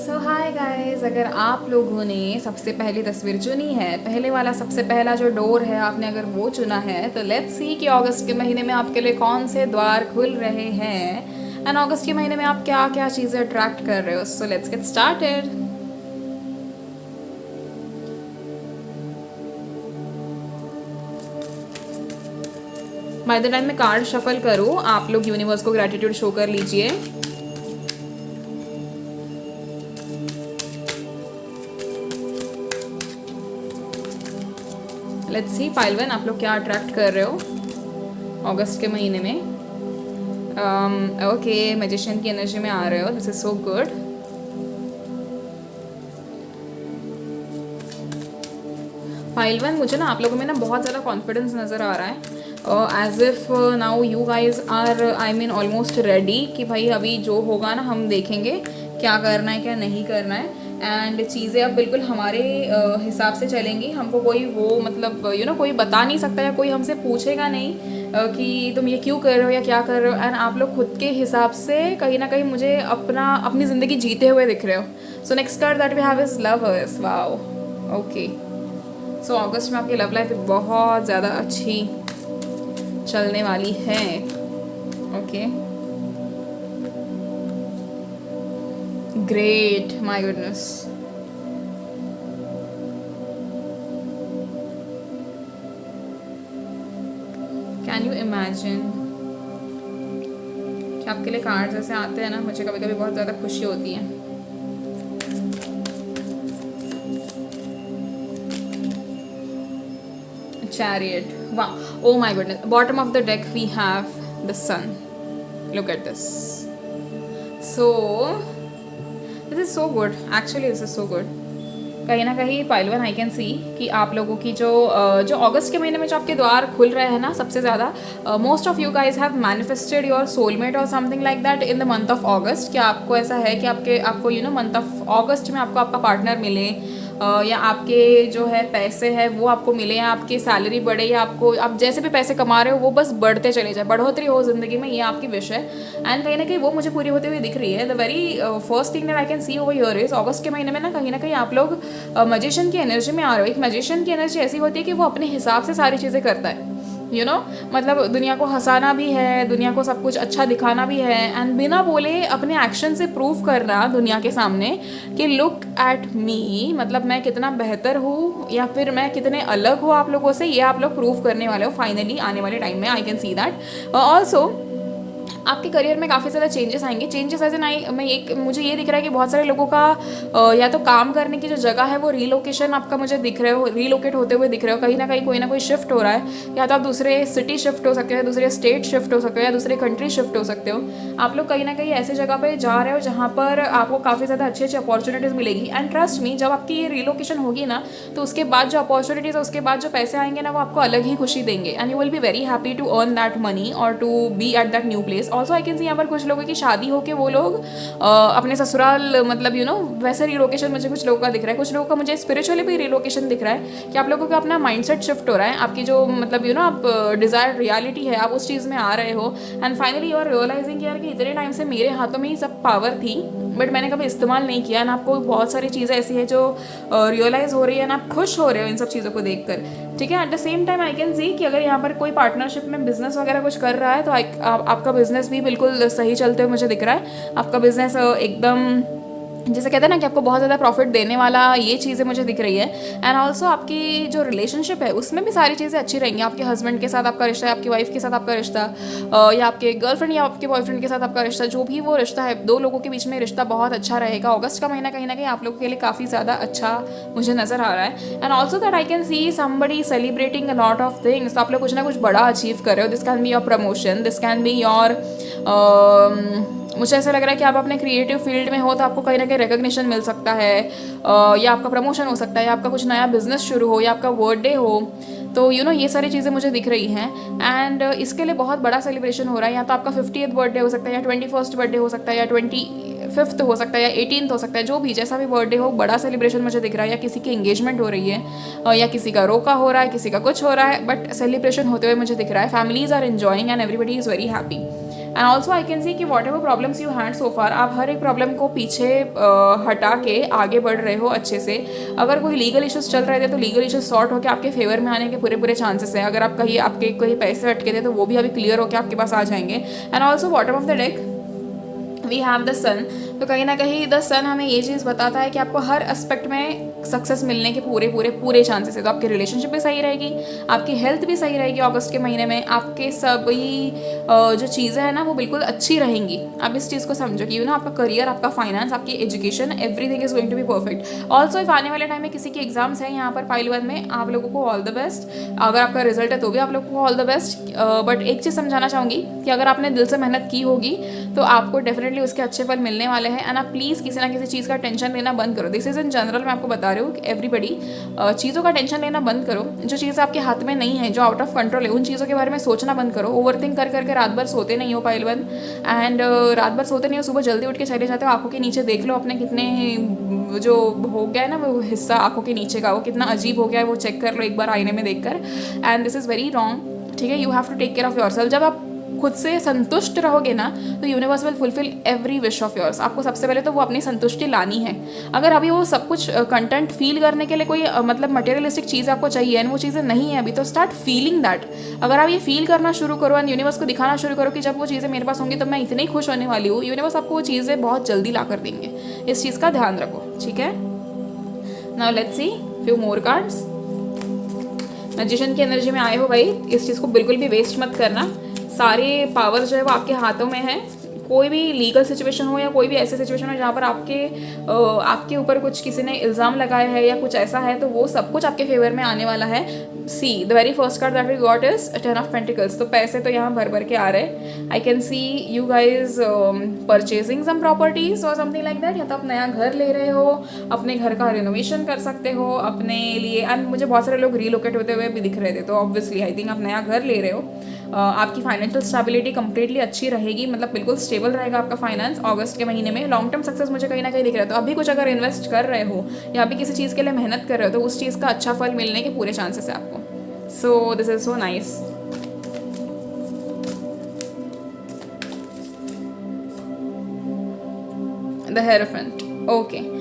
सो hi guys, अगर आप लोगों ने सबसे पहली तस्वीर चुनी है, पहले वाला सबसे पहला जो डोर है आपने अगर वो चुना है, तो लेट्स सी कि अगस्त के महीने में आपके लिए कौन से द्वार खुल रहे हैं एंड अगस्त के महीने में आप क्या क्या चीज़ें अट्रैक्ट कर रहे हो। So let's get started. By the time मैं कार्ड शफल करूँ, आप लोग यूनिवर्स को ग्रैटिट्यूड शो कर लीजिए। लेट्स सी फाइल वन, आप लोग क्या अट्रैक्ट कर रहे हो अगस्त के महीने में। ओके, मैजिशियन की एनर्जी में आ रहे हो, this is so good. File one, मुझे ना आप लोगों में ना बहुत ज़्यादा कॉन्फिडेंस नज़र आ रहा है, as if now you guys are I mean almost ready कि भाई अभी जो होगा ना हम देखेंगे क्या करना है क्या नहीं करना है, एंड चीज़ें अब बिल्कुल हमारे हिसाब से चलेंगी। हमको कोई वो मतलब कोई बता नहीं सकता या कोई हमसे पूछेगा नहीं कि तुम ये क्यों कर रहे हो या क्या कर रहे हो, एंड आप लोग खुद के हिसाब से कहीं ना कहीं मुझे अपनी ज़िंदगी जीते हुए दिख रहे हो। So next card that we have is lovers. Wow, okay. So अगस्त में आपकी लव लाइफ बहुत ज़्यादा अच्छी चलने वाली है। Okay, great, my goodness. Can you imagine कि आपके लिए कार्ड्स ऐसे आते हैं ना, मुझे कभी कभी बहुत ज़्यादा खुशी होती है। Chariot. Wow. Oh my goodness. Bottom of the deck we have the sun. Look at this. So this is so good. Actually this is so good. कहीं ना कहीं पाइलवन आई कैन सी कि आप लोगों की जो अगस्त के महीने में जो आपके द्वार खुल रहे हैं ना, सबसे ज़्यादा most of you guys have manifested your soulmate और something like that in the month of August. क्या आपको ऐसा है कि आपको मंथ ऑफ अगस्त में आपको आपका पार्टनर मिले, या आपके जो है पैसे है वो आपको मिले, या आपकी सैलरी बढ़े, या आप जैसे भी पैसे कमा रहे हो वो बस बढ़ते चले जाए, बढ़ोतरी हो ज़िंदगी में, ये आपकी विश है। एंड कहीं ना कहीं वो मुझे पूरी होती हुई दिख रही है। The very first thing that I can see over here is अगस्त के महीने में ना कहीं आप लोग मैजिशियन की एनर्जी में आ रहे हो। एक मैजिशियन की एनर्जी ऐसी होती है कि वो अपने हिसाब से सारी चीज़ें करता है, मतलब दुनिया को हंसाना भी है, दुनिया को सब कुछ अच्छा दिखाना भी है, एंड बिना बोले अपने एक्शन से प्रूव करना दुनिया के सामने कि लुक एट मी, मतलब मैं कितना बेहतर हूँ या फिर मैं कितने अलग हूँ आप लोगों से, ये आप लोग प्रूव करने वाले हो फाइनली आने वाले टाइम में। आई कैन सी दैट। ऑल्सो आपके करियर में काफ़ी ज़्यादा चेंजेस आएंगे। चेंजेस एज एन मुझे ये दिख रहा है कि बहुत सारे लोगों का या तो काम करने की जो जगह है वो रीलोकेशन आपका मुझे दिख रहे हो, रीलोकेट होते हुए दिख रहे हो। कहीं ना कहीं कोई ना कोई शिफ्ट हो रहा है, या तो आप दूसरे सिटी शिफ्ट हो सकते हो, दूसरे स्टेट शिफ्ट हो सकते हो, या दूसरे कंट्री शिफ्ट हो सकते हो। आप लोग कहीं ना कहीं ऐसे जगह पर जा रहे हो जहाँ पर आपको काफ़ी ज़्यादा अच्छी अच्छी अपॉर्चुनिटीज़ मिलेगी। एंड ट्रस्ट मी, जब आपकी ये रीलोकेशन होगी ना, तो उसके बाद जो अपॉर्चुनिटीज़ है, उसके बाद जो पैसे आएंगे ना, वो आपको अलग ही खुशी देंगे, and you will be very happy to earn that money और to be at that new place. Also I can see यहाँ पर कुछ लोगों की शादी हो के वो लोग अपने ससुराल मतलब वैसे रिलोकेशन मुझे कुछ लोगों का दिख रहा है। कुछ लोगों का मुझे स्पिरिचुअली भी रिलोकेशन दिख रहा है कि आप लोगों का अपना माइंडसेट शिफ्ट हो रहा है। आपकी जो मतलब आप डिजायर्ड रियलिटी है, आप उस चीज़ में आ रहे हो, and finally you are realising यार कि इतने टाइम से मेरे हाथों में ही सब पावर थी बट मैंने कभी इस्तेमाल नहीं किया। एंड आपको बहुत सारी चीज़ें ऐसी है जो रियलाइज हो रही है ना, आप खुश हो रहे हो इन सब चीज़ों को देखकर, ठीक है। At the same time I can see कि अगर यहाँ पर कोई पार्टनरशिप में बिजनेस वगैरह कुछ कर रहा है तो आपका बिजनेस भी बिल्कुल सही चलते हुए मुझे दिख रहा है। आपका बिजनेस एकदम जैसे कहते हैं ना कि आपको बहुत ज़्यादा प्रॉफिट देने वाला, ये चीज़ें मुझे दिख रही है। एंड ऑल्सो आपकी जो रिलेशनशिप है उसमें भी सारी चीज़ें अच्छी रहेंगी। आपके हस्बैंड के साथ आपका रिश्ता है, आपकी वाइफ के साथ आपका रिश्ता, या आपके गर्लफ्रेंड या आपके बॉयफ्रेंड के साथ आपका रिश्ता, जो भी वो रिश्ता है, दो लोगों के बीच में रिश्ता बहुत अच्छा रहेगा। अगस्त का महीना कहीं ना कहीं आप लोगों के लिए काफ़ी ज़्यादा अच्छा मुझे नज़र आ रहा है। And also that I can C somebody celebrating a lot of things. आप लोग कुछ ना कुछ बड़ा अचीव कर रहे हो। This can be your promotion, this can be your मुझे ऐसा लग रहा है कि आप अपने क्रिएटिव फील्ड में हो तो आपको कहीं ना कहीं रिकग्निशन मिल सकता है, या आपका प्रमोशन हो सकता है, या आपका कुछ नया बिजनेस शुरू हो, या आपका बर्थडे हो। तो ये सारी चीज़ें मुझे दिख रही हैं। एंड इसके लिए बहुत बड़ा सेलिब्रेशन हो रहा है। या तो आपका 50th बर्थडे हो सकता है, या 21st बर्थडे हो सकता है, या 25th हो सकता है, या 18th हो सकता है, जो भी जैसा भी बर्थडे हो, बड़ा सेलिब्रेशन मुझे दिख रहा है। या किसी की एंगेजमेंट हो रही है, या किसी का रोका हो रहा है, किसी का कुछ हो रहा है, बट सेलिब्रेशन होते हुए मुझे दिख रहा है। Families are enjoying and everybody is very happy. And also I can see कि whatever problems you had so far, आप हर एक प्रॉब्लम को पीछे हटा के आगे बढ़ रहे हो अच्छे से. अगर कोई लीगल इश्यूज चल रहे थे तो लीगल इश्यूज सॉर्ट होकर आपके फेवर में आने के पूरे पूरे चांसेस हैं. अगर आप कहीं आपके कहीं पैसे अटके थे तो वो भी अभी क्लियर होकर आपके पास आ जाएंगे. And also bottom of the deck we have the sun. तो कहीं ना कहीं द सन हमें ये चीज़ बताता है कि आपको हर एस्पेक्ट में सक्सेस मिलने के पूरे पूरे पूरे चांसेस है. तो आपकी रिलेशनशिप भी सही रहेगी, आपकी हेल्थ भी सही रहेगी अगस्त के महीने में, आपके सभी जो चीज़ें हैं ना वो बिल्कुल अच्छी रहेंगी. आप इस चीज़ को समझो कि आपका करियर, आपका फाइनेंस, आपकी education, everything is going to be perfect. Also if आने वाले टाइम में किसी के एग्जाम्स हैं यहाँ पर पाइल 1 में, आप लोगों को ऑल द बेस्ट. अगर आपका रिजल्ट है तो भी आप लोगों को ऑल द बेस्ट. बट एक चीज़ समझाना चाहूँगी कि अगर आपने दिल से मेहनत की होगी तो आपको डेफिनेटली उसके अच्छे फल मिलने वाले हैं. एंड आप प्लीज़ किसी ना किसी चीज़ का टेंशन लेना बंद करो. दिस इज़ इन जनरल मैं आपको बता रही हूँ कि एवरीबडी चीज़ों का टेंशन लेना बंद करो. जो चीज़ आपके हाथ में नहीं है, जो आउट ऑफ कंट्रोल है, उन चीज़ों के बारे में सोचना बंद करो. ओवरथिंक कर करके रात भर सोते नहीं हो पाइल 1. एंड रात भर सोते नहीं हो, सुबह जल्दी उठ के चले जाते हो. आंखों के नीचे देख लो अपने कितने जो हो गया है ना वो हिस्सा आंखों के नीचे का, वो कितना अजीब हो गया है वो चेक कर लो एक बार आईने में देखकर. And this is very wrong. ठीक है, you have to take care of yourself. जब आप खुद से संतुष्ट रहोगे ना तो universe will fulfil every wish of yours. आपको सबसे पहले तो वो अपनी संतुष्टि लानी है. अगर अभी वो सब कुछ कंटेंट फील करने के लिए कोई मतलब मटेरियलिस्टिक चीज़ आपको चाहिए एंड वो चीज़ें नहीं है अभी, तो स्टार्ट फीलिंग दैट. अगर आप ये फील करना शुरू करो एंड यूनिवर्स को दिखाना शुरू करो कि जब वो चीज़ें मेरे पास होंगी तब मैं इतनी खुश होने वाली हूँ, यूनिवर्स आपको वो चीज़ें बहुत जल्दी ला कर देंगे. इस चीज़ का ध्यान रखो. ठीक है, now let's see few more cards. Magician की एनर्जी में आए हो भाई, इस चीज़ को बिल्कुल भी वेस्ट मत करना. सारे पावर जो है वो आपके हाथों में है. कोई भी लीगल सिचुएशन हो या कोई भी ऐसे सिचुएशन हो जहाँ पर आपके ऊपर कुछ किसी ने इल्ज़ाम लगाया है या कुछ ऐसा है, तो वो सब कुछ आपके फेवर में आने वाला है. See the very first card that we got is 10 of pentacles. तो पैसे तो यहाँ भर भर के आ रहे हैं. I can see you guys purchasing some properties और समथिंग लाइक दैट. या तो आप नया घर ले रहे हो, अपने घर का रिनोवेशन कर सकते हो अपने लिए. एंड मुझे बहुत सारे लोग रीलोकेट होते हुए भी दिख रहे थे, तो ऑब्वियसली आई थिंक आप नया घर ले रहे हो. आपकी फाइनेंशियल स्टेबिलिटी कंप्लीटली अच्छी रहेगी, मतलब बिल्कुल स्टेबल रहेगा आपका फाइनेंस अगस्त के महीने में. लॉन्ग टर्म सक्सेस मुझे कहीं ना कहीं दिख रहा है. तो अभी कुछ अगर इन्वेस्ट कर रहे हो या अभी किसी चीज़ के लिए मेहनत कर रहे हो तो उस चीज़ का अच्छा फल मिलने के पूरे चांसेस है आपको. So this is so nice. The hierophant. Okay,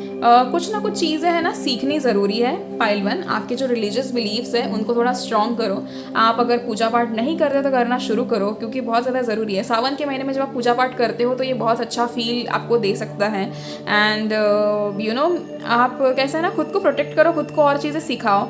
कुछ ना कुछ चीज़ें हैं ना सीखनी ज़रूरी है पाइल 1. आपके जो रिलीजियस बिलीव्स हैं उनको थोड़ा स्ट्रॉन्ग करो. आप अगर पूजा पाठ नहीं करते तो करना शुरू करो, क्योंकि बहुत ज़्यादा ज़रूरी है. सावन के महीने में जब आप पूजा पाठ करते हो तो ये बहुत अच्छा फील आपको दे सकता है. एंड यू नो आप कैसे है ना खुद को प्रोटेक्ट करो, खुद को और चीज़ें सिखाओ.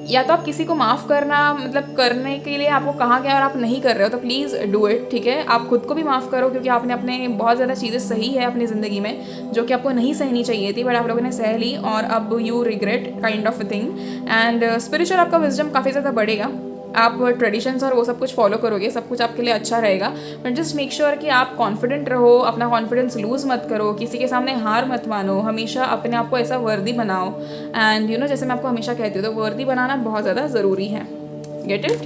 या तो आप किसी को माफ़ करना मतलब करने के लिए आपको कहा गया और आप नहीं कर रहे हो तो प्लीज़ डू इट. ठीक है, आप खुद को भी माफ़ करो, क्योंकि आपने अपने बहुत ज़्यादा चीज़ें सही है अपनी ज़िंदगी में जो कि आपको नहीं सहनी चाहिए थी, बट आप लोगों ने सह ली और अब you regret kind of thing. And spiritual आपका विजडम काफ़ी ज़्यादा बढ़ेगा. आप ट्रेडिशंस और वो सब कुछ फॉलो करोगे, सब कुछ आपके लिए अच्छा रहेगा. बट जस्ट मेक श्योर कि आप कॉन्फिडेंट रहो, अपना कॉन्फिडेंस लूज़ मत करो, किसी के सामने हार मत मानो. हमेशा अपने आप को ऐसा वर्दी बनाओ. एंड यू नो जैसे मैं आपको हमेशा कहती हूँ तो वर्दी बनाना बहुत ज़्यादा ज़रूरी है. Get it?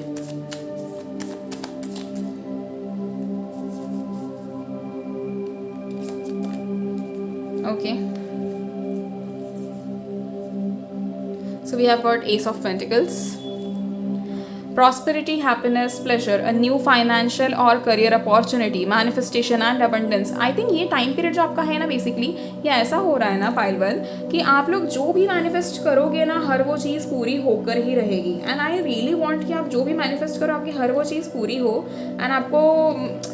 Okay, so we have got Ace of Pentacles. Prosperity, happiness, pleasure, a new financial और career opportunity, manifestation and abundance. I think ये टाइम पीरियड जो आपका है ना बेसिकली ये ऐसा हो रहा है ना पाइल 1 कि आप लोग जो भी मैनिफेस्ट करोगे ना हर वो चीज़ पूरी होकर ही रहेगी. एंड आई रियली वांट कि आप जो भी मैनिफेस्ट करो आपकी हर वो चीज़ पूरी हो. एंड आपको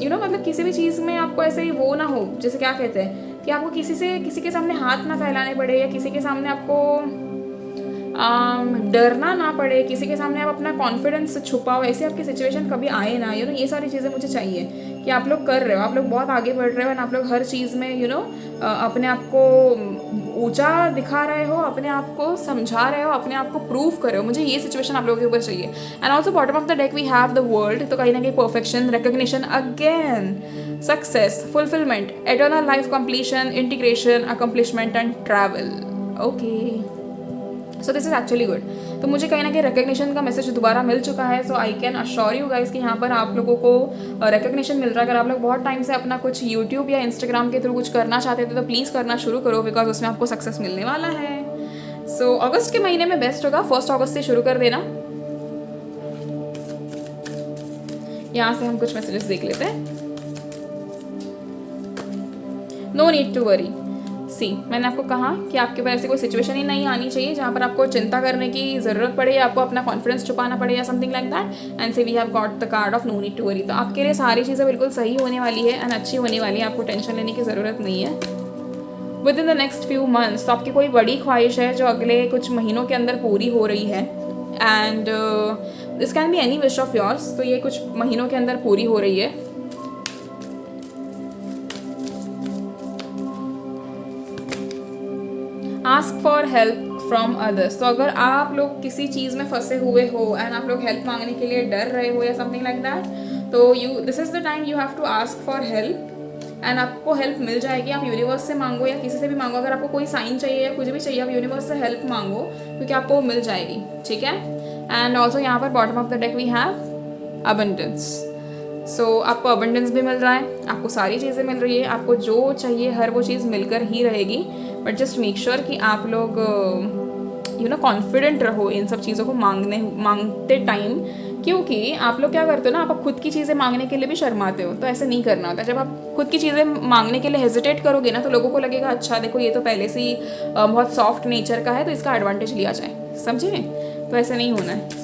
यू नो मतलब किसी भी चीज़ में आपको ऐसे वो ना हो, जैसे क्या कहते हैं कि आपको किसी के सामने हाथ ना फैलाने पड़े या किसी के सामने आपको डरना ना पड़े, किसी के सामने आप अपना कॉन्फिडेंस छुपाओ, ऐसी आपकी सिचुएशन कभी आए ना. यू नो ये सारी चीज़ें मुझे चाहिए कि आप लोग कर रहे हो, आप लोग बहुत आगे बढ़ रहे हो एंड आप लोग हर चीज़ में यू नो अपने आप को ऊंचा दिखा रहे हो, अपने आप को समझा रहे हो, अपने आप को प्रूव कर रहे हो. मुझे ये सिचुएशन आप लोगों के ऊपर चाहिए. And also bottom of the deck we have the world. तो कहीं ना कहीं perfection, recognition, again success, fulfilment, eternal life completion, integration, accomplishment and travel. Okay, so this is actually good. तो मुझे कहीं ना कहीं रिकग्निशन का मैसेज दोबारा मिल चुका है. So I can assure you guys कि यहाँ पर आप लोगों को रिकग्निशन मिल रहा है. अगर आप लोग बहुत टाइम से अपना कुछ यूट्यूब या इंस्टाग्राम के थ्रू कुछ करना चाहते थे तो प्लीज़ करना शुरू करो, बिकॉज उसमें आपको सक्सेस मिलने वाला है. सो अगस्त के महीने में बेस्ट होगा, 1 अगस्त से शुरू कर देना. यहाँ से हम कुछ मैसेजेस देख लेते हैं। No need to worry. See, मैंने आपको कहा कि आपके पास ऐसी कोई सिचुएशन ही नहीं आनी चाहिए जहाँ पर आपको चिंता करने की ज़रूरत पड़े या आपको अपना कॉन्फिडेंस छुपाना पड़े या something like that. And so we have got the card of no need to worry. तो आपके लिए सारी चीज़ें बिल्कुल सही होने वाली है एंड अच्छी होने वाली है, आपको टेंशन लेने की ज़रूरत नहीं है। With in the next few months, तो आपकी कोई बड़ी ख्वाहिश है जो अगले कुछ महीनों के अंदर पूरी हो रही है। And this can be any wish of yours. तो ये कुछ महीनों के अंदर पूरी हो रही है। Ask for help from others. तो अगर आप लोग किसी चीज़ में फंसे हुए हो एंड आप लोग हेल्प मांगने के लिए डर रहे हो या समथिंग लाइक दैट, तो this is the time you have to ask for help and आपको हेल्प मिल जाएगी। आप यूनिवर्स से मांगो या किसी से भी मांगो। अगर आपको कोई साइन चाहिए या कुछ भी चाहिए, आप यूनिवर्स से हेल्प मांगो क्योंकि आपको मिल जाएगी। ठीक है। एंड ऑल्सो यहाँ पर bottom of the deck we have abundance. So आपको अबंडेंस भी मिल रहा है, आपको सारी चीज़ें मिल रही है, आपको जो चाहिए हर वो चीज़ मिलकर ही रहेगी। बट जस्ट मेक श्योर कि आप लोग कॉन्फिडेंट रहो इन सब चीज़ों को मांगते टाइम, क्योंकि आप लोग क्या करते हो ना, आप खुद की चीज़ें मांगने के लिए भी शर्माते हो। तो ऐसे नहीं करना होता। जब आप खुद की चीज़ें मांगने के लिए हेजिटेट करोगे ना, तो लोगों को लगेगा अच्छा देखो ये तो पहले से ही बहुत सॉफ्ट नेचर का है, तो इसका एडवांटेज लिया जाए। समझे? तो ऐसे नहीं होना है।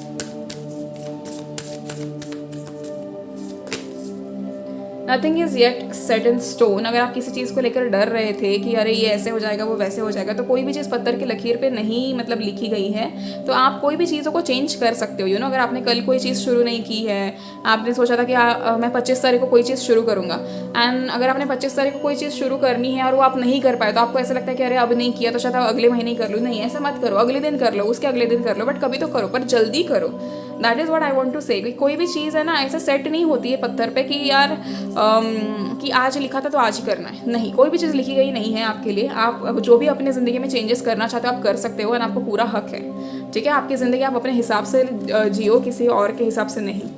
Nothing is yet set in stone. अगर आप किसी चीज़ को लेकर डर रहे थे कि अरे ये ऐसे हो जाएगा वो वैसे हो जाएगा, तो कोई भी चीज़ पत्थर की लकीर पे नहीं मतलब लिखी गई है। तो आप कोई भी चीज़ों को चेंज कर सकते हो। अगर आपने कल कोई चीज़ शुरू नहीं की है, आपने सोचा था कि मैं 25 तारीख को कोई चीज़ शुरू करूँगा, एंड अगर आपने 25 तारीख को कोई चीज़ शुरू करनी है और वो आप नहीं कर पाए, तो आपको ऐसा लगता है कि अरे अब नहीं किया तो शायद अगले महीने ही कर लूँ। नहीं, ऐसा मत करो। अगले दिन कर लो, उसके अगले दिन कर लो, बट कभी तो करो, पर जल्दी करो। That is what I want to say. कोई भी चीज़ है ना ऐसे सेट नहीं होती है पत्थर पे कि यार कि आज लिखा था तो आज ही करना है। नहीं, कोई भी चीज़ लिखी गई नहीं है आपके लिए। आप जो भी अपनी ज़िंदगी में चेंजेस करना चाहते हो आप कर सकते हो, और आपको पूरा हक है। ठीक है। आपकी ज़िंदगी आप अपने हिसाब से जियो, किसी और के हिसाब से नहीं।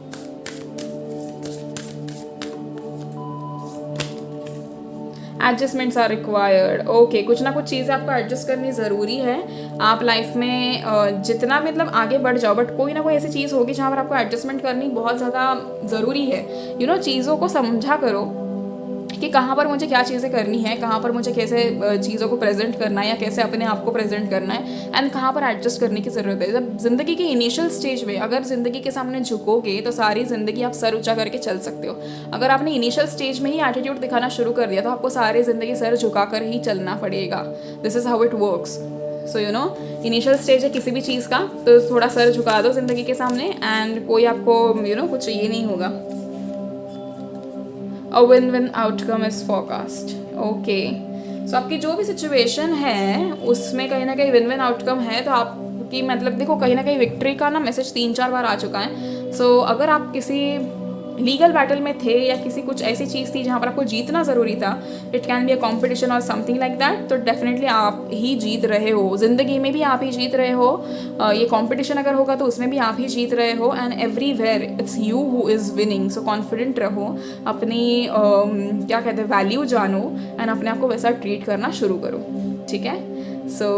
Adjustments are required. ओके, कुछ ना कुछ चीज़ें आपको एडजस्ट करनी ज़रूरी है। आप लाइफ में जितना मतलब आगे बढ़ जाओ, बट कोई ना कोई ऐसी चीज़ होगी जहाँ पर आपको एडजस्टमेंट करनी बहुत ज़्यादा ज़रूरी है। चीज़ों को समझा करो कि कहाँ पर मुझे क्या चीज़ें करनी है, कहाँ पर मुझे कैसे चीज़ों को प्रेजेंट करना है या कैसे अपने आप को प्रेजेंट करना है, एंड कहाँ पर एडजस्ट करने की ज़रूरत है। जब ज़िंदगी की इनिशियल स्टेज में अगर ज़िंदगी के सामने झुकोगे तो सारी ज़िंदगी आप सर ऊंचा करके चल सकते हो। अगर आपने इनिशियल स्टेज में ही एटीट्यूड दिखाना शुरू कर दिया तो आपको सारी ज़िंदगी सर झुका कर ही चलना पड़ेगा। This is how it works. So initial stage है किसी भी चीज़ का, तो थोड़ा सर झुका दो ज़िंदगी के सामने एंड कोई आपको कुछ ये नहीं होगा। A win-win outcome is forecast. Okay, so आपकी जो भी सिचुएशन है उसमें कहीं ना कहीं विन-विन आउटकम है। तो आपकी मतलब देखो कहीं ना कहीं विक्ट्री का ना मैसेज 3-4 बार आ चुका है। सो अगर आप किसी लीगल बैटल में थे या किसी कुछ ऐसी चीज़ थी जहाँ पर आपको जीतना ज़रूरी था, it can be a competition और समथिंग लाइक दैट, तो डेफिनेटली आप ही जीत रहे हो। ज़िंदगी में भी आप ही जीत रहे हो। ये कॉम्पिटिशन अगर होगा तो उसमें भी आप ही जीत रहे हो। And everywhere it's you who is winning. So confident रहो, अपनी क्या कहते हैं वैल्यू जानो एंड अपने आप को वैसा ट्रीट करना शुरू करो। ठीक है। So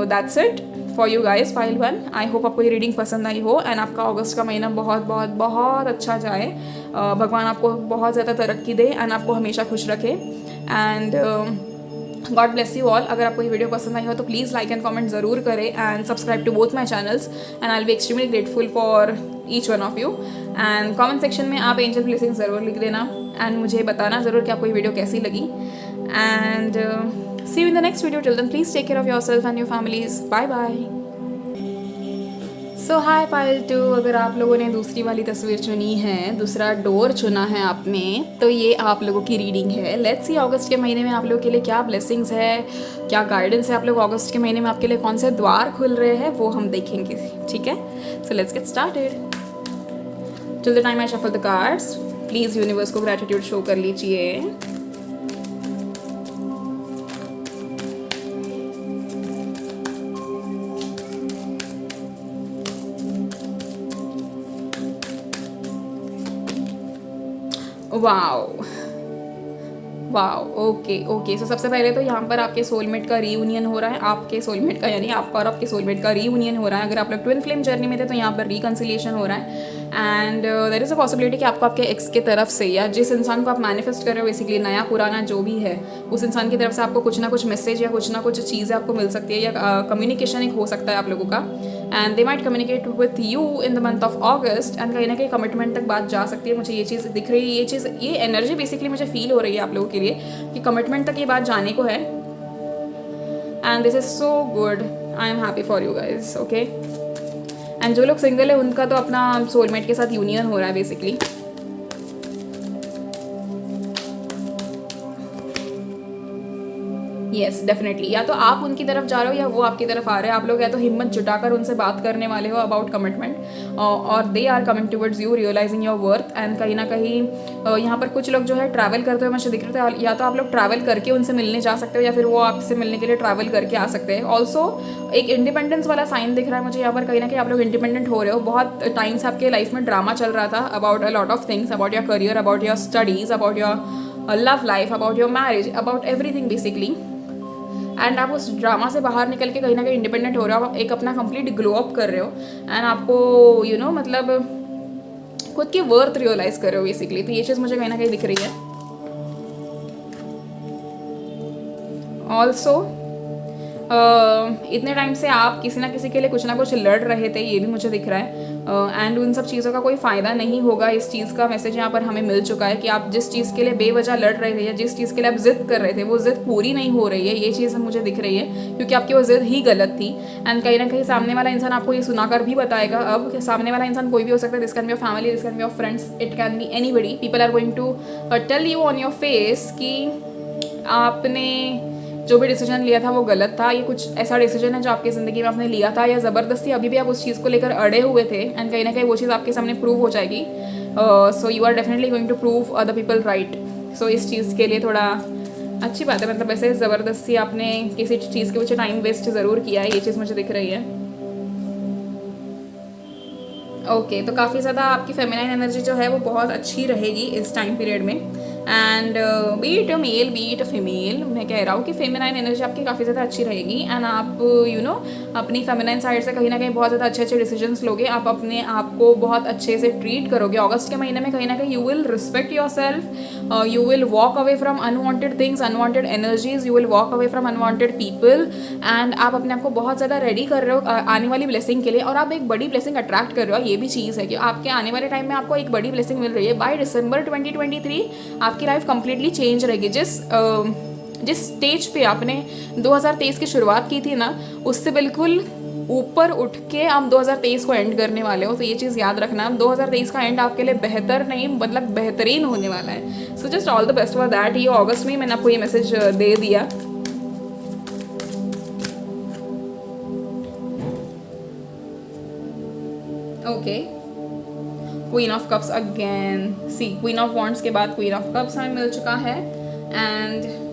that's it for you guys file 1। I hope आपको ये रीडिंग पसंद आई हो एंड आपका अगस्त का महीना बहुत बहुत बहुत अच्छा जाए। भगवान आपको बहुत ज़्यादा तरक्की दे एंड आपको हमेशा खुश रखे। And God bless you all. अगर आपको ये वीडियो पसंद आई हो तो प्लीज़ लाइक एंड कमेंट ज़रूर करें and subscribe to both my channels and I will be extremely grateful for each one of you. And comment section में आप एंजल ब्लेसिंग ज़रूर लिख देना एंड मुझे बताना ज़रूर कि आपको ये वीडियो कैसी लगी। And see you in the next video. Till then, please take care of yourself and your families. Bye bye. So hi pile 2, अगर आप लोगों ने दूसरी वाली तस्वीर चुनी है, दूसरा डोर चुना है आपने, तो ये आप लोगों की रीडिंग है। लेट्स सी अगस्त के महीने में आप लोगों के लिए क्या ब्लेसिंग्स है, क्या गाइडेंस है। आप लोग अगस्त के महीने में आपके लिए कौन से द्वार खुल रहे हैं वो हम देखेंगे। ठीक है। So let's get started. Till the time I shuffle the cards, please universe को ग्रैटिट्यूड शो कर लीजिए। Wow wow, okay. सो सबसे पहले तो यहाँ पर आपके सोलमेट का रीयूनियन हो रहा है। आपके सोलमेट का यानी आपका और आपके सोलमेट का रीयूनियन हो रहा है। अगर आप लोग ट्विन फ्लेम जर्नी में थे तो यहाँ पर रिकन्सिलिएशन हो रहा है। And there is a possibility कि आपको आपके एक्स की तरफ से या जिस इंसान को आप मैनिफेस्ट कर रहे हो बेसिकली, नया पुराना जो भी है, उस इंसान की तरफ से आपको कुछ ना कुछ मैसेज या कुछ ना कुछ चीज़ें आपको मिल सकती है, या कम्युनिकेशन एक हो सकता है आप लोगों का। And they might communicate with you in the month of August, and कहीं ना कहीं कमिटमेंट तक बात जा सकती है। मुझे ये चीज़ दिख रही है, ये एनर्जी बेसिकली मुझे फील हो रही है आप लोगों के लिए कि कमिटमेंट तक ये बात जाने को है। And this is so good, I am happy for you guys, okay. And जो लोग सिंगल है उनका तो अपना सोलमेट के साथ यूनियन हो रहा है बेसिकली। येस डेफिनेटली, या तो आप उनकी तरफ जा रहे हो या वो आपकी तरफ आ रहे हैं। आप लोग या तो हिम्मत जुटाकर उनसे बात करने वाले हो अबाउट कमिटमेंट, और they are coming towards you, realising your worth. And कहीं ना कहीं यहाँ पर कुछ लोग जो है ट्रैवल करते हुए मुझे दिख रहे थे, या तो आप लोग ट्रैवल करके उनसे मिलने जा सकते हो या फिर वो आपसे मिलने के लिए ट्रैवल करके आ सकते हैं। ऑल्सो एक इंडिपेंडेंस वाला साइन दिख रहा है मुझे यहाँ पर, कहीं ना कहीं आप लोग इंडिपेंडेंट हो रहे हो। बहुत टाइम से आपके लाइफ में ड्रामा चल रहा था about a lot of things, about your career, about your studies, about your love life, about your marriage, about everything basically. And आप उस ड्रामा से बाहर निकल के कहीं ना कहीं इंडिपेंडेंट हो रहे हो, आप एक अपना कंप्लीट ग्लो अप कर रहे हो। एंड आपको मतलब खुद की वर्थ रियलाइज कर रहे हो बेसिकली। तो ये चीज़ मुझे कहीं ना कहीं दिख रही है। ऑल्सो इतने टाइम से आप किसी ना किसी के लिए कुछ ना कुछ लड़ रहे थे, ये भी मुझे दिख रहा है। एंड उन सब चीज़ों का कोई फ़ायदा नहीं होगा, इस चीज़ का मैसेज यहाँ पर हमें मिल चुका है कि आप जिस चीज़ के लिए बेवजह लड़ रहे थे या जिस चीज़ के लिए आप जिद कर रहे थे, वो जिद पूरी नहीं हो रही है। ये चीज़ मुझे दिख रही है क्योंकि आपकी वो जिद ही गलत थी। एंड कहीं ना कहीं सामने वाला इंसान आपको ये सुनाकर भी बताएगा अब कि सामने वाला इंसान कोई भी हो सकता है। This can be your family, this can be your friends, it can be anybody. People are going to tell you on your face कि आपने जो भी डिसीजन लिया था वो गलत था। ये कुछ ऐसा डिसीजन है जो आपकी ज़िंदगी में आपने लिया था, या ज़बरदस्ती अभी भी आप उस चीज़ को लेकर अड़े हुए थे। एंड कहीं ना कहीं वो चीज़ आपके सामने प्रूव हो जाएगी। So you are definitely going to prove other people right. So इस चीज़ के लिए थोड़ा अच्छी बात है, मतलब ऐसे ज़बरदस्ती आपने किसी चीज़ के पीछे टाइम वेस्ट ज़रूर किया है, ये चीज़ मुझे दिख रही है। ओके तो काफ़ी ज़्यादा आपकी फेमिनाइन एनर्जी जो है वो बहुत अच्छी रहेगी इस टाइम पीरियड में। And be it a male be it a female, मैं कह रहा हूँ कि फेमिनाइन एनर्जी आपकी काफ़ी ज़्यादा अच्छी रहेगी। एंड आप अपनी फेमिनाइन साइड से कहीं ना कहीं बहुत ज़्यादा अच्छे अच्छे डिसीजंस लोगे। आप अपने आप को बहुत अच्छे से ट्रीट करोगे। अगस्त के महीने में कहीं ना कहीं you will respect your self, you will walk away from unwanted things, unwanted energies, you will walk away from unwanted people. And आप अपने आप को बहुत ज़्यादा रेडी कर रहे हो आने वाली ब्लेसिंग के लिए, और आप एक बड़ी ब्लेसिंग अट्रैक्ट कर रहे हो। ये भी चीज़ है कि आपके आने वाले टाइम में आपको एक बड़ी ब्लेसिंग मिल रही है। बाय दिसंबर 2023 आपकी लाइफ कंप्लीटली चेंज रहेगी। जिस स्टेज पे आपने 2023 की शुरुआत की थी ना, उससे बिल्कुल ऊपर उठ के आप 2023 को एंड करने वाले हो। तो ये चीज़ याद रखना, 2023 का एंड आपके लिए बेहतर नहीं मतलब बेहतरीन होने वाला है। So just all the best for that. ये अगस्त में मैंने आपको ये मैसेज दे दिया। Okay queen of cups again, see queen of wands के बाद क्वीन ऑफ कप्स हमें मिल चुका है। एंड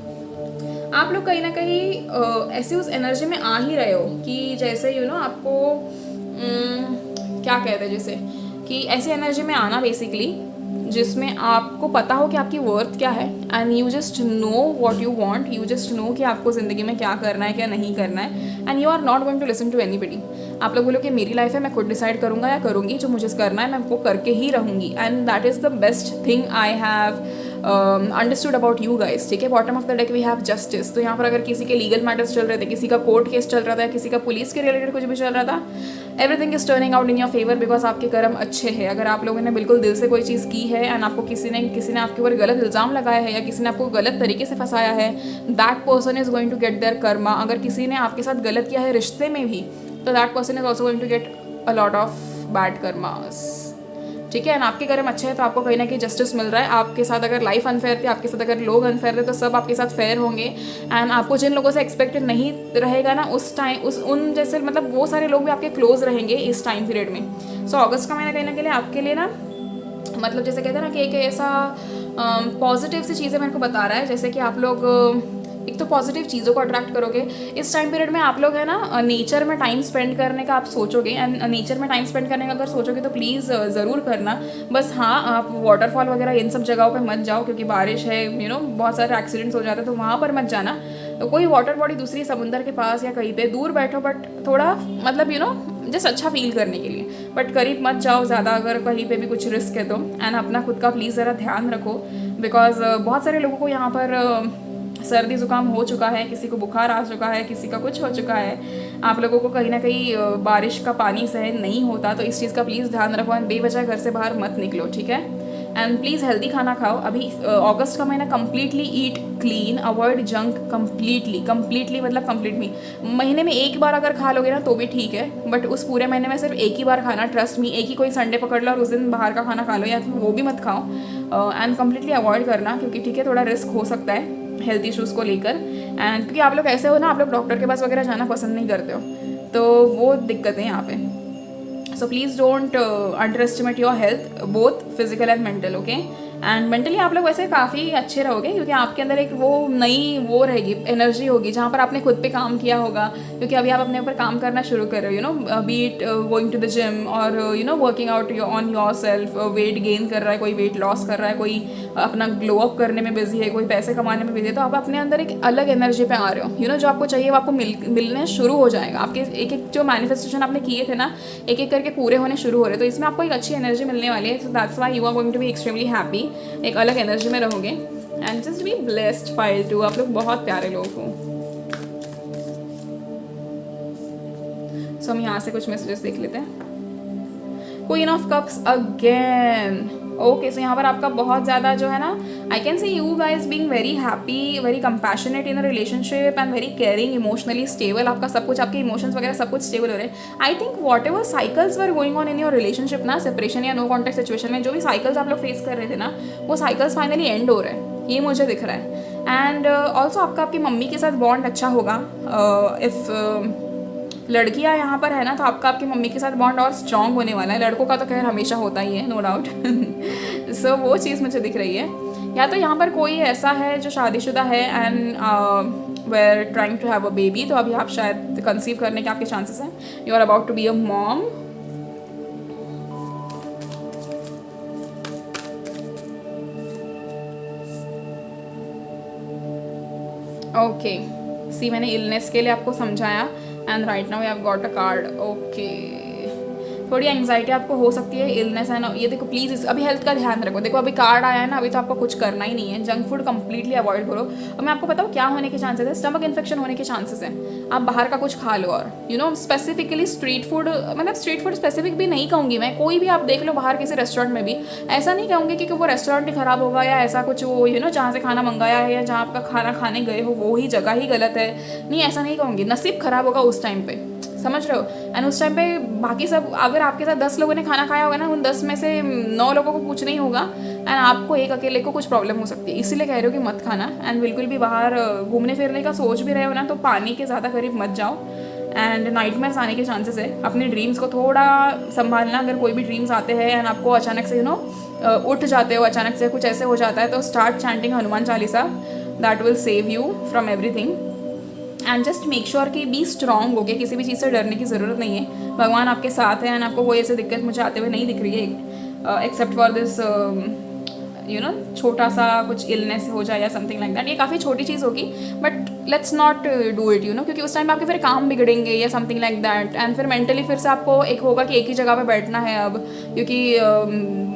आप लोग कहीं ना कहीं ऐसी उस एनर्जी में आ ही रहे हो कि जैसे आपको क्या कहते हैं, जैसे कि ऐसी एनर्जी में आना बेसिकली जिसमें आपको पता हो कि आपकी वर्थ क्या है। And you just know what you want, you just know कि आपको ज़िंदगी में क्या करना है क्या नहीं करना है। And you are not going to listen to anybody. आप लोग बोलो कि मेरी लाइफ है, मैं खुद डिसाइड करूँगा या करूँगी, जो मुझे करना है मैं वो करके ही रहूँगी। And that is the best thing I have understood about you guys. ठीक है, bottom of the deck we have justice. तो यहाँ पर अगर किसी के लीगल मैटर्स चल रहे थे, किसी का कोर्ट केस चल रहा था, किसी का पुलिस के रिलेटेड कुछ भी चल रहा था, everything is turning out in your favour because आपके कर्म अच्छे हैं। अगर आप लोगों ने बिल्कुल दिल से कोई चीज़ की है एंड आपको किसी ने आपके ऊपर गलत इल्ज़ाम लगाया है या किसी ने आपको गलत तरीके से फंसाया है, that person is going to get their karma. अगर किसी ने आपके साथ गलत किया है रिश्ते में भी, तो that person is also going to get a lot of bad karmas. ठीक है, एंड आपके कर्म अच्छे हैं तो आपको कहीं ना कहीं जस्टिस मिल रहा है। आपके साथ अगर लाइफ अनफेयर थी, आपके साथ अगर लोग अनफेयर थे, तो सब आपके साथ फेयर होंगे। एंड आपको जिन लोगों से एक्सपेक्टेड नहीं रहेगा ना उस टाइम, उन जैसे मतलब वो सारे लोग भी आपके क्लोज रहेंगे इस टाइम पीरियड में। सो अगस्त का महीना कहीं ना कहीं आपके लिए ना मतलब जैसे कहते हैं ना कि एक ऐसा पॉजिटिव सी चीज़ें मेरे को बता रहा है, जैसे कि आप लोग एक तो पॉजिटिव चीज़ों को अट्रैक्ट करोगे इस टाइम पीरियड में। आप लोग है ना नेचर में टाइम स्पेंड करने का आप सोचोगे, एंड नेचर में टाइम स्पेंड करने का अगर सोचोगे तो प्लीज़ ज़रूर करना। बस हाँ, आप वाटरफॉल वगैरह इन सब जगहों पे मत जाओ क्योंकि बारिश है, बहुत सारे एक्सीडेंट्स हो जाते हैं, तो वहाँ पर मत जाना। तो कोई वाटर बॉडी दूसरी समुंदर के पास या कहीं पे दूर बैठो, बट थोड़ा मतलब जस्ट अच्छा फील करने के लिए। बट करीब मत जाओ ज़्यादा, अगर कहीं पे भी कुछ रिस्क है तो। एंड अपना खुद का प्लीज़ ज़रा ध्यान रखो, बिकॉज बहुत सारे लोगों को यहाँ पर सर्दी ज़ुकाम हो चुका है, किसी को बुखार आ चुका है, किसी का कुछ हो चुका है। आप लोगों को कहीं ना कहीं बारिश का पानी सहन नहीं होता, तो इस चीज़ का प्लीज़ ध्यान रखो एंड बेवजह घर से बाहर मत निकलो, ठीक है। एंड प्लीज़ हेल्दी खाना खाओ। अभी अगस्त का महीना कम्प्लीटली ईट क्लीन, अवॉइड जंक कम्प्लीटली मतलब कम्प्लीटली। महीने में एक बार अगर खा लोगे ना तो भी ठीक है, बट उस पूरे महीने में सिर्फ एक ही बार खाना, ट्रस्ट मी। एक ही कोई संडे पकड़ लो और उस दिन बाहर का खाना खा लो, या फिर वो भी मत खाओ। एंड कम्प्लीटली अवॉइड करना, क्योंकि ठीक है थोड़ा रिस्क हो सकता है हेल्थ इश्यूज़ को लेकर। एंड क्योंकि आप लोग ऐसे हो ना, आप लोग डॉक्टर के पास वगैरह जाना पसंद नहीं करते हो, तो वो दिक्कत है यहाँ पे। So please don't under estimate your health, both physical and mental, okay. And mentally आप लोग वैसे काफ़ी अच्छे रहोगे, क्योंकि आपके अंदर एक वो नई वो रहेगी, एनर्जी होगी, जहाँ पर आपने खुद पे काम किया होगा। क्योंकि अभी आप अपने ऊपर काम करना शुरू कर रहे हो, you know, be it going to the gym और you know working out on your self. Weight gain कर रहा है कोई, वेट लॉस कर रहा है कोई, अपना ग्लो अप करने में बिजी है कोई, पैसे कमाने में बिजी है। तो आप अपने अंदर एक अलग एनर्जी पे आ रहे हो, यू नो, जो आपको चाहिए वो आपको मिलने शुरू हो जाएगा। आपके एक एक जो मैनिफेस्टेशन आपने किए थे ना, एक एक करके पूरे होने शुरू हो रहे, तो इसमें आपको एक अच्छी एनर्जी मिलने वाली है। So that's why you are going to be extremely happy, एक अलग एनर्जी में रहोगे। And just be blessed file too, आप लोग बहुत प्यारे लोग हो। सो हम यहाँ से कुछ मैसेजेस देख लेते हैं। Queen of cups again, okay. So यहाँ पर आपका बहुत ज़्यादा जो है ना, I can say you guys being very happy, very compassionate in a relationship and very caring, emotionally stable. आपका सब कुछ, आपके इमोशंस वगैरह सब कुछ स्टेबल हो रहे हैं। I think what ever cycles were going on in your relationship ना, सेपरेशन या नो कॉन्टेक्ट सिचुएशन में, जो भी साइकिल्स आप लोग फेस कर रहे थे ना, वो साइकिल्स फाइनली एंड हो रहे हैं, ये मुझे दिख रहा है। एंड ऑल्सो आपका आपकी मम्मी के साथ बॉन्ड अच्छा होगा। इफ़ लड़कियां यहाँ पर है ना, तो आपका आपकी मम्मी के साथ बॉन्ड और स्ट्रॉन्ग होने वाला है। लड़कों का तो खैर हमेशा होता ही है, नो डाउट। सो वो चीज़ मुझे दिख रही है। या तो यहाँ पर कोई ऐसा है जो शादीशुदा है and we're trying to have a baby, तो अभी आप शायद कंसीव करने के आपके चांसेस हैं। You are about to be a mom. Okay, see मैंने इलनेस के लिए आपको समझाया and right now we have got a card, okay. थोड़ी एंग्जाइटी आपको हो सकती है, इलनेस है ना, ये देखो प्लीज़ अभी हेल्थ का ध्यान रखो। देखो अभी कार्ड आया है ना, अभी तो आपको कुछ करना ही नहीं है। जंक फूड कंप्लीटली अवॉइड करो। और मैं आपको बताऊँ क्या होने के चांसेस है, स्टमक इन्फेक्शन होने के चांसेस हैं। आप बाहर का कुछ खा लो, और you know specifically street food, मतलब स्ट्रीट फूड स्पेसिफिक भी नहीं कहूँगी मैं, कोई भी आप देख लो बाहर किसी रेस्टोरेंट में भी, ऐसा नहीं कहूँगी कि वो रेस्टोरेंट ही ख़राब होगा या ऐसा कुछ, वो यू नो जहाँ से खाना मंगाया है या जहाँ आपका खाना खाने गए हो वो ही जगह ही गलत है, नहीं ऐसा नहीं कहूँगी। नसीब ख़राब होगा उस टाइम पे, समझ रहे हो। एंड उस टाइम पे बाकी सब, अगर आपके साथ 10 लोगों ने खाना खाया होगा ना, उन 10 में से 9 लोगों को कुछ नहीं होगा एंड आपको एक अकेले को कुछ प्रॉब्लम हो सकती है। इसीलिए कह रहे हो कि मत खाना। एंड बिल्कुल भी बाहर घूमने फिरने का सोच भी रहे हो ना, तो पानी के ज़्यादा करीब मत जाओ। एंड नाइटमेयर्स आने के चांसेस है। अपने ड्रीम्स को थोड़ा संभालना। अगर कोई भी ड्रीम्स आते हैं एंड आपको अचानक से यू नो उठ जाते हो, अचानक से कुछ ऐसे हो जाता है, तो start chanting Hanuman Chalisa, that will save you from everything. And just make sure कि बी स्ट्रॉन्ग हो गए, किसी भी चीज़ से डरने की ज़रूरत नहीं है। भगवान आपके साथ है एंड आपको कोई ऐसे दिक्कत मुझे आते हुए नहीं दिख रही है, except for this you know छोटा सा कुछ इलनेस हो जाए या समथिंग लाइक दैट। ये काफ़ी छोटी चीज़ होगी, but let's not do it, you know, क्योंकि उस टाइम आपके फिर काम बिगड़ेंगे या समथिंग लाइक दैट। एंड फिर मेंटली फिर से आपको एक होगा कि एक ही जगह पे बैठना है अब, क्योंकि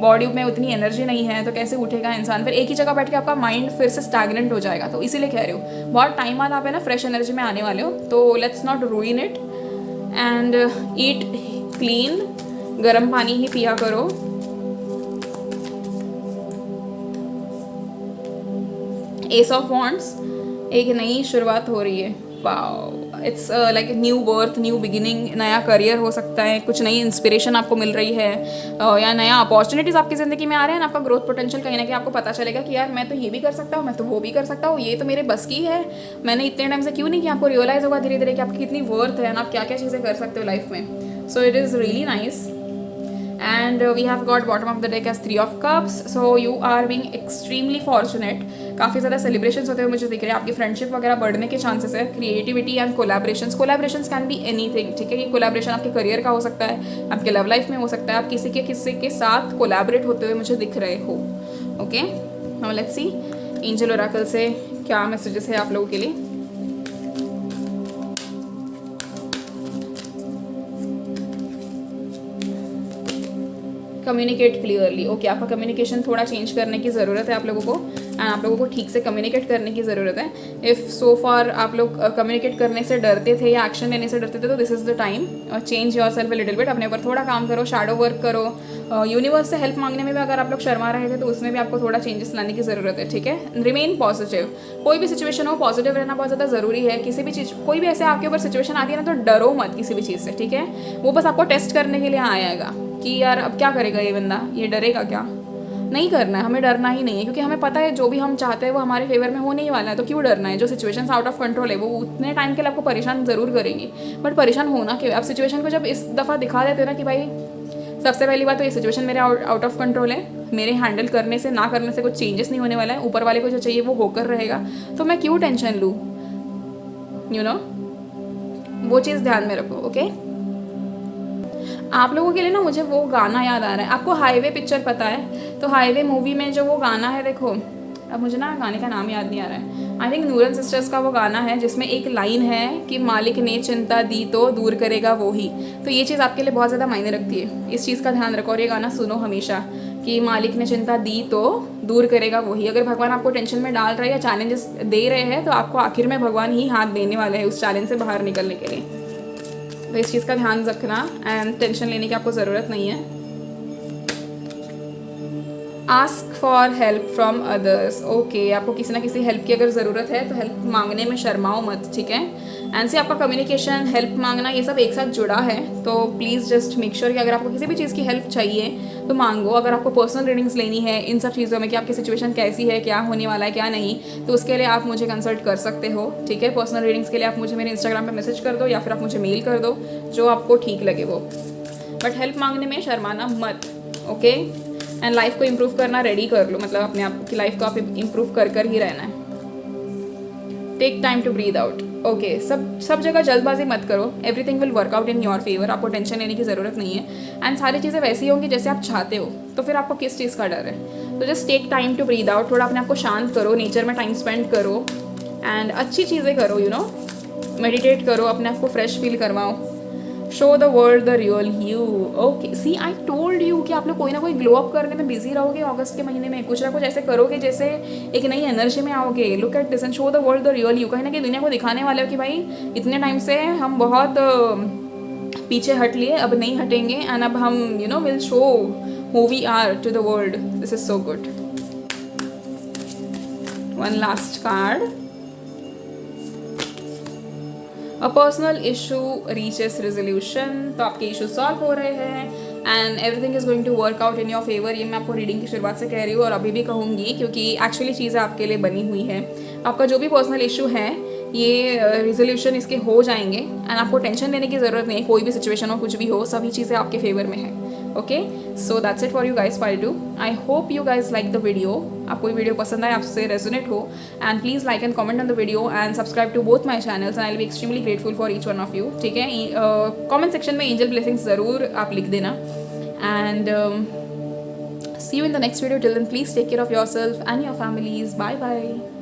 बॉडी में उतनी एनर्जी नहीं है, तो कैसे उठेगा इंसान। फिर एक ही जगह बैठ के आपका माइंड फिर से स्टैग्नेंट हो जाएगा। तो इसीलिए कह रही हूँ बहुत टाइम बाद आप है ना फ्रेश एनर्जी में आने वाले हो, तो let's not रूइन it and eat clean, गर्म पानी ही पिया करो। एस ऑफ वॉन्ड्स, एक नई शुरुआत हो रही है। Wow, it's like new birth, new beginning, नया करियर हो सकता है, कुछ नई इंस्पिरेशन आपको मिल रही है, या नया अपॉर्चुनिटीज़ आपकी ज़िंदगी में आ रहे हैं। आपका ग्रोथ पोटेंशियल कहीं ना कहीं आपको पता चलेगा कि यार मैं तो ये भी कर सकता हूँ, मैं तो वो भी कर सकता हूँ, ये तो मेरे बस की है, मैंने इतने टाइम से क्यों नहीं किया। आपको रियलाइज़ होगा धीरे धीरे कि आपकी कितनी वर्थ है, आप क्या क्या चीज़ें कर सकते हो लाइफ में। So it is really nice. And we have got bottom of the deck as 3 of cups, so you are being extremely fortunate। काफ़ी ज़्यादा सेलिब्रेशंस होते हुए मुझे दिख रहे हैं। आपकी फ्रेंडशिप वगैरह बढ़ने के चांसेस है। Creativity and collaborations can be anything, ठीक है। ये कोलैबोरेशन आपके करियर का हो सकता है, आपके लव लाइफ में हो सकता है, आप किसी के साथ कोलैबोरेट होते हुए मुझे दिख रहे हो। Okay, now let's see angel Oracle से क्या मैसेजेस है आप लोगों के लिए। Communicate clearly. ओके, आपका कम्युनिकेशन थोड़ा चेंज करने की ज़रूरत है आप लोगों को, एंड आप लोगों को ठीक से कम्युनिकेट करने की ज़रूरत है। इफ़ सो फार आप लोग कम्युनिकेट करने से डरते थे या एक्शन लेने से डरते थे, तो this is the time, change your self little bit, अपने ऊपर थोड़ा काम करो, शैडो वर्क करो। यूनिवर्स से हेल्प मांगने में भी अगर आप लोग शर्मा रहे थे तो उसमें भी आपको थोड़ा चेंजेस लाने की ज़रूरत है, ठीक है। रिमेन पॉजिटिव, कोई भी सिचुएशन हो पॉजिटिव रहना बहुत ज़्यादा ज़रूरी है। किसी भी चीज़, कोई भी ऐसे आपके ऊपर सिचुएशन आती है ना, तो डरो मत किसी भी चीज़ से, ठीक है। वो बस आपको टेस्ट करने के लिए आएगा कि यार अब क्या करेगा ये बंदा, ये डरेगा क्या। नहीं करना है, हमें डरना ही नहीं है, क्योंकि हमें पता है जो भी हम चाहते हैं वो हमारे फेवर में होने ही वाला है, तो क्यों डरना है। जो सिचुएशंस आउट ऑफ कंट्रोल है वो उतने टाइम के लिए आपको परेशान ज़रूर करेंगी, बट परेशान होना क्यों। आप सिचुएशन को जब इस दफ़ा दिखा देते हो ना कि भाई सबसे पहली बात तो ये सिचुएशन मेरे आउट ऑफ कंट्रोल है, मेरे हैंडल करने से ना करने से कुछ चेंजेस नहीं होने वाला है, ऊपर वाले को जो चाहिए वो होकर रहेगा, तो मैं क्यों टेंशन लूँ, यू नो। वो चीज़ ध्यान में रखो, ओके। आप लोगों के लिए ना मुझे वो गाना याद आ रहा है। आपको हाईवे पिक्चर पता है, तो हाईवे मूवी में जो वो गाना है, देखो अब मुझे ना गाने का नाम याद नहीं आ रहा है, आई थिंक नूरन सिस्टर्स का वो गाना है जिसमें एक लाइन है कि मालिक ने चिंता दी तो दूर करेगा वो ही। तो ये चीज़ आपके लिए बहुत ज़्यादा मायने रखती है, इस चीज़ का ध्यान रखो और ये गाना सुनो हमेशा कि मालिक ने चिंता दी तो दूर करेगा वही। अगर भगवान आपको टेंशन में डाल रहे हैं या चैलेंजेस दे रहे हैं, तो आपको आखिर में भगवान ही हाथ देने वाले हैं उस चैलेंज से बाहर निकलने के लिए। तो इस चीज़ का ध्यान रखना, एंड टेंशन लेने की आपको ज़रूरत नहीं है। Ask for help from others, okay. आपको किसी ना किसी हेल्प की अगर ज़रूरत है तो हेल्प मांगने में शर्माओ मत, ठीक है। एंड से आपका कम्युनिकेशन, हेल्प मांगना, ये सब एक साथ जुड़ा है, तो प्लीज़ जस्ट मेक श्योर कि अगर आपको किसी भी चीज़ की हेल्प चाहिए तो मांगो। अगर आपको पर्सनल रीडिंग्स लेनी है इन सब चीज़ों में कि आपकी सिचुएशन कैसी है, क्या होने वाला है, क्या नहीं, तो उसके लिए आप मुझे कंसल्ट कर सकते हो, ठीक है। पर्सनल रीडिंग्स के लिए आप मुझे मेरे इंस्टाग्राम पर मैसेज कर दो या फिर आप मुझे मेल कर दो, जो आपको ठीक लगे वो। बट हेल्प मांगने में शर्माना मत, ओके। एंड लाइफ को इम्प्रूव करना रेडी कर लो, मतलब अपने आप की लाइफ को आप इम्प्रूव कर ही रहना है। Take time to breathe out, okay. सब जगह जल्दबाजी मत करो, everything will work out in your favour, आपको टेंशन लेने की ज़रूरत नहीं है। एंड सारी चीज़ें वैसी होंगी जैसे आप चाहते हो, तो फिर आपको किस चीज़ का डर है। तो just take time to breathe out, थोड़ा अपने आप को शांत करो, नेचर में टाइम स्पेंड करो, एंड अच्छी चीज़ें करो, यू नो, मेडिटेट करो, अपने आप को फ्रेश फील करवाओ। Show the world the real you, okay. See I told you कि आप लोग कोई ना कोई ग्लो अप करने में बिजी रहोगे अगस्त के महीने में, कुछ ना कुछ ऐसे करोगे जैसे एक नई एनर्जी में आओगे। Look at this and show the world the real you, कहीं ना कहीं दुनिया को दिखाने वाले हो कि भाई इतने टाइम से हम बहुत पीछे हट लिए, अब नहीं हटेंगे, एंड अब हम you know will show who we are to the world. This is so good. One last card, a personal issue reaches resolution, तो आपके इशू सॉल्व हो रहे हैं and everything is going to work out in your favour. ये मैं आपको reading की शुरुआत से कह रही हूँ और अभी भी कहूँगी, क्योंकि एक्चुअली चीज़ें आपके लिए बनी हुई है। आपका जो भी पर्सनल इशू है ये रिजोल्यूशन इसके हो जाएंगे, एंड आपको टेंशन लेने की ज़रूरत नहीं है। कोई भी सिचुएशन हो, कुछ भी हो, सभी चीज़ें आपके फेवर में है, okay. So that's it for you guys part 2। I hope you guys like the video. आपको ये वीडियो पसंद आए, आपसे रेजोनेट हो, and please like and comment on the video and subscribe to both my channels, and I will be extremely grateful for each one of you, ठीक है। Comment section में angel blessings ज़रूर आप लिख देना, and see you in the next video. Till then, please take care of yourself and your families. Bye bye.